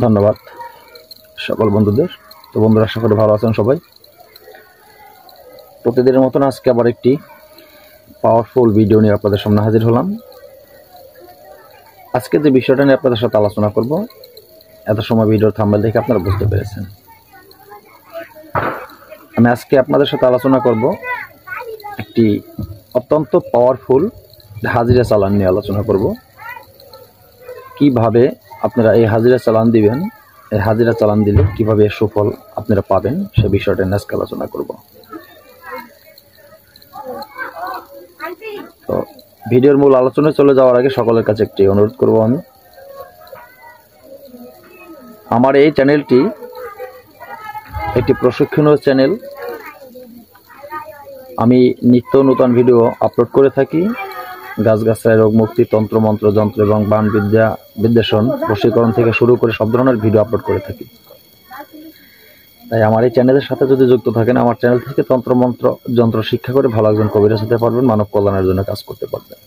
ধন্যবাদ সকল বন্ধুদের। তো বন্ধুরা, আশা করি ভালো আছেন সবাই। প্রতিদিনের মতন আজকে আবার একটি পাওয়ারফুল ভিডিও নিয়ে আপনাদের সামনে হাজির হলাম। আজকে যে বিষয়টা নিয়ে আপনাদের সাথে আলোচনা করব, এত সময় ভিডিওর থাম্বনেল দেখে আপনারা বুঝতে পেরেছেন। আমি আজকে আপনাদের সাথে আলোচনা করব একটি অত্যন্ত পাওয়ারফুল হাজিরা চালান নিয়ে আলোচনা করব। কিভাবে আপনারা এই হাজিরা চালান দিবেন, এই হাজিরা চালান দিলে কিভাবে সুফল আপনারা পাবেন, সে বিষয়টা নিয়ে আজকে আলোচনা করব। তো ভিডিওর মূল আলোচনায় চলে যাওয়ার আগে সকলের কাছে একটি অনুরোধ করব। আমার এই চ্যানেলটি একটি প্রশিক্ষণীয় চ্যানেল। আমি নিত্য নতুন ভিডিও আপলোড করে থাকি। গাছগাছায় রোগ মুক্তি, তন্ত্রমন্ত্র, যন্ত্র এবং বাণ বিদ্যা, বিদ্বেষণ, বশীকরণ থেকে শুরু করে সব ধরনের ভিডিও আপলোড করে থাকি। তাই আমার এই চ্যানেলের সাথে যদি যুক্ত থাকেন, আমার চ্যানেল থেকে তন্ত্রমন্ত্র, যন্ত্র শিক্ষা করে ভালো একজন কবিরাজ হতে পারবেন, মানব কল্যাণের জন্য কাজ করতে পারবেন।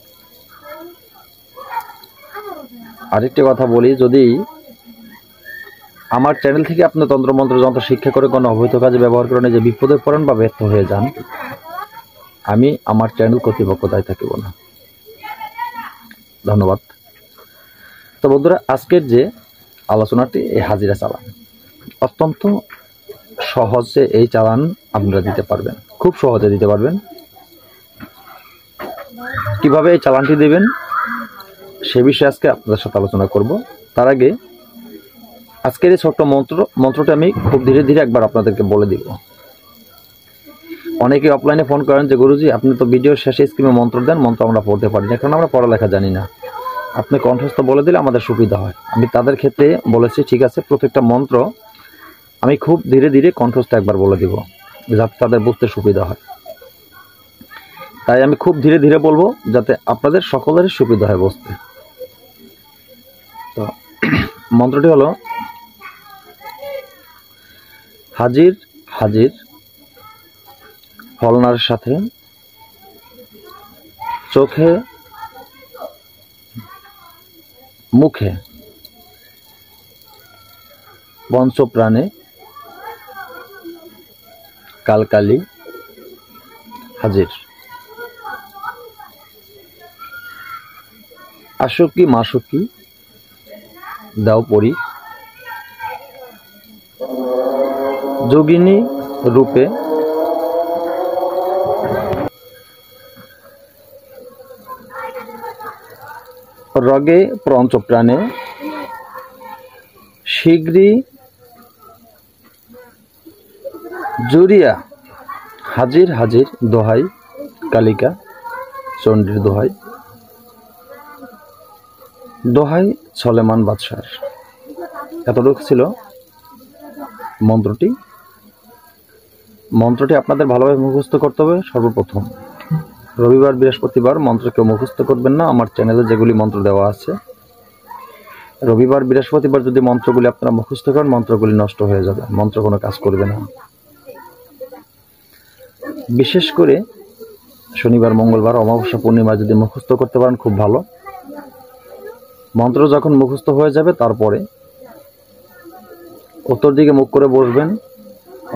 আরেকটি কথা বলি, যদি আমার চ্যানেল থেকে আপনি তন্ত্রমন্ত্র, যন্ত্র শিক্ষা করে কোনো অবৈধ কাজে ব্যবহার করেন, যে বিপদে পড়েন বা ব্যর্থ হয়ে যান, আমি আমার চ্যানেল কর্তৃপক্ষ দায়ী থাকিব না। ধন্যবাদ। তো বন্ধুরা, আজকের যে আলোচনাটি, এই হাজিরা চালান অত্যন্ত সহজে এই চালান আপনারা দিতে পারবেন, খুব সহজে দিতে পারবেন। কিভাবে এই চালানটি দেবেন সে বিষয়ে আজকে আপনাদের সাথে আলোচনা করব। তার আগে আজকের এই ছোট্ট মন্ত্রটা আমি খুব ধীরে ধীরে একবার আপনাদেরকে বলে দিব। অনেকে অফলাইনে ফোন করেন যে গুরুজি, আপনি তো ভিডিওর শেষে স্ক্রিনে মন্ত্র দেন, মন্ত্র আমরা পড়তে পারি না, কারণ আমরা পড়ালেখা জানি না। আপনি কণ্ঠস্থ বলে দিলে আমাদের সুবিধা হয়। আমি তাদের ক্ষেত্রে বলেছি, ঠিক আছে, প্রত্যেকটা মন্ত্র আমি খুব ধীরে ধীরে কণ্ঠস্থ একবার বলে দিব, যাতে তাদের বুঝতে সুবিধা হয়। তাই আমি খুব ধীরে ধীরে বলবো, যাতে আপনাদের সকলেরই সুবিধা হয় বুঝতে। তো মন্ত্রটি হলো, হাজির হাজির হলনার সাথে চোখে মুখে পঞ্চপ্রাণে কালকালি হাজির। আশুকি মাসুকি দাও পরি, যোগিনী রূপে রগে পঞ্চপ্রাণে শীঘ্রই জুরিয়া হাজির হাজির দোহাই কালিকা চণ্ডীর দোহাই, দোহাই সলেমান বাদশার। এতটুকু ছিল মন্ত্রটি আপনাদের ভালোভাবে মুখস্থ করতে হবে। সর্বপ্রথম রবিবার, বৃহস্পতিবার মন্ত্র কেউ মুখস্থ করবেন না। আমার চ্যানেলে যেগুলি মন্ত্র দেওয়া আছে, রবিবার, বৃহস্পতিবার যদি মন্ত্রগুলি আপনারা মুখস্থ করেন, মন্ত্রগুলি নষ্ট হয়ে যাবে, মন্ত্র কোনো কাজ করবে না। বিশেষ করে শনিবার, মঙ্গলবার, অমাবস্যা, পূর্ণিমা যদি মুখস্থ করতে পারেন খুব ভালো। মন্ত্র যখন মুখস্থ হয়ে যাবে, তারপরে উত্তর দিকে মুখ করে বসবেন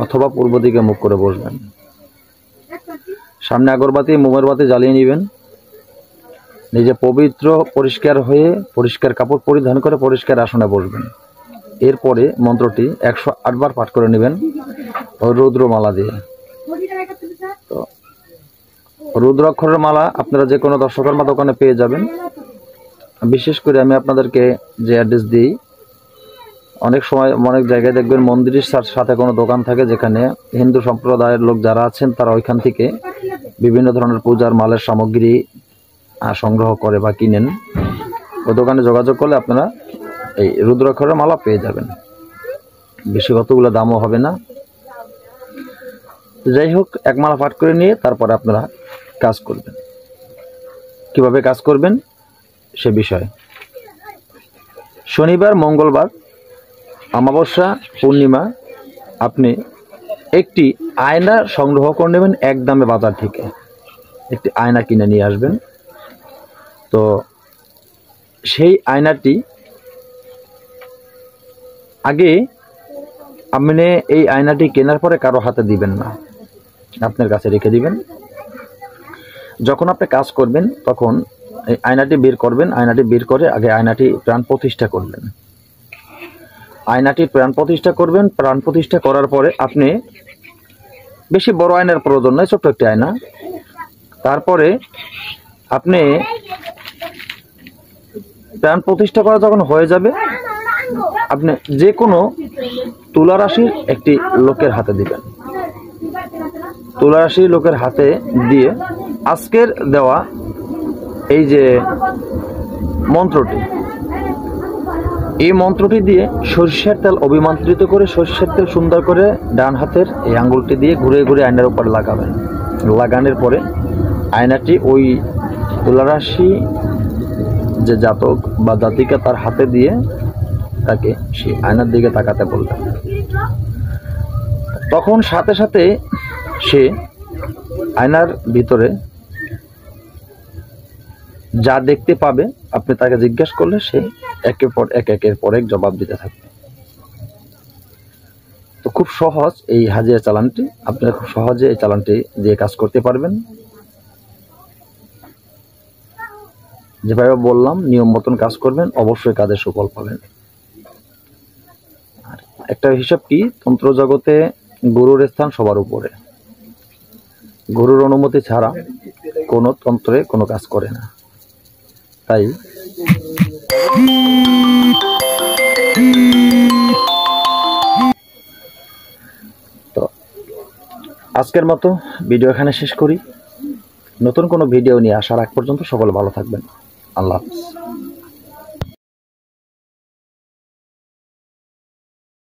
অথবা পূর্ব দিকে মুখ করে বসবেন। সামনে আগরবাতি, মোমের বাতি জ্বালিয়ে নেবেন। নিজে পবিত্র পরিষ্কার হয়ে, পরিষ্কার কাপড় পরিধান করে পরিষ্কার আসনে বসবেন। এরপরে মন্ত্রটি 108 বার পাঠ করে নেবেন ওই রুদ্রমালা দিয়ে। তো রুদ্রাক্ষরের মালা আপনারা যে কোনো দর্শকর্মা দোকানে পেয়ে যাবেন। বিশেষ করে আমি আপনাদেরকে যে অ্যাড্রেস দিই, অনেক সময় অনেক জায়গায় দেখবেন মন্দিরের সাথে কোনো দোকান থাকে, যেখানে হিন্দু সম্প্রদায়ের লোক যারা আছেন তারা ওইখান থেকে বিভিন্ন ধরনের পূজার মালের সামগ্রী সংগ্রহ করে বা কিনেন। ওই দোকানে যোগাযোগ করলে আপনারা এই রুদ্রাক্ষরের মালা পেয়ে যাবেন। বেশি কতগুলো দামও হবে না। যাই হোক, এক মালা পাঠ করে নিয়ে তারপরে আপনারা কাজ করবেন। কিভাবে কাজ করবেন সে বিষয়ে, শনিবার, মঙ্গলবার, অমাবস্যা, পূর্ণিমা আপনি একটি আয়না সংগ্রহ করে নেবেন একদমে বাজার থেকে। একটি আয়না কিনে নিয়ে আসবেন। তো সেই আয়নাটি আগে আপনি এই আয়নাটি কেনার পরে কারো হাতে দিবেন না, আপনার কাছে রেখে দিবেন। যখন আপনি কাজ করবেন তখন এই আয়নাটি বের করবেন। আয়নাটি বের করে আগে আয়নাটি প্রাণ প্রতিষ্ঠা করবেন। আয়নাটি প্রাণ প্রতিষ্ঠা করবেন। প্রাণ প্রতিষ্ঠা করার পরে আপনি বেশি বড় আয়নার প্রয়োজন নয়, ছোট্ট একটি আয়না। তারপরে আপনি প্রাণ প্রতিষ্ঠা করা যখন হয়ে যাবে, আপনি যে কোনো তুলা রাশির একটি লোকের হাতে দিবেন। তুলা রাশির লোকের হাতে দিয়ে আজকের দেওয়া এই যে মন্ত্রটি, এই মন্ত্রটি দিয়ে সরিষার তেল অভিমন্ত্রিত করে, সরিষার তেল সুন্দর করে ডান হাতের এই আঙ্গুলটি দিয়ে ঘুরে ঘুরে আয়নার উপর লাগাবেন। লাগানোর পরে আয়নাটি ওই তুলারাশি যে জাতক বা জাতিকা তার হাতে দিয়ে তাকে সেই আয়নার দিকে তাকাতে বলবেন। তখন সাথে সাথে সে আয়নার ভিতরে যা দেখতে পাবে, আপনি তাকে জিজ্ঞাসা করলে সে একের পর এক জবাব দিতে থাকবে। তো খুব সহজ এই হাজিয়া চালানটি, আপনি খুব সহজে এই চালানটি দিয়ে কাজ করতে পারবেন। যেভাবে বললাম নিয়ম মতন কাজ করবেন, অবশ্যই কাজের সুফল পাবেন। আর একটা হিসাব কি, তন্ত্র জগতে গুরুর স্থান সবার উপরে। গুরুর অনুমতি ছাড়া কোনো তন্ত্রে কোনো কাজ করে না। তাই তো আজকের মতো ভিডিও এখানে শেষ করি। নতুন কোনো ভিডিও নিয়ে আসার আগ পর্যন্ত সকলে ভালো থাকবেন। আল্লাহ হাফেজ।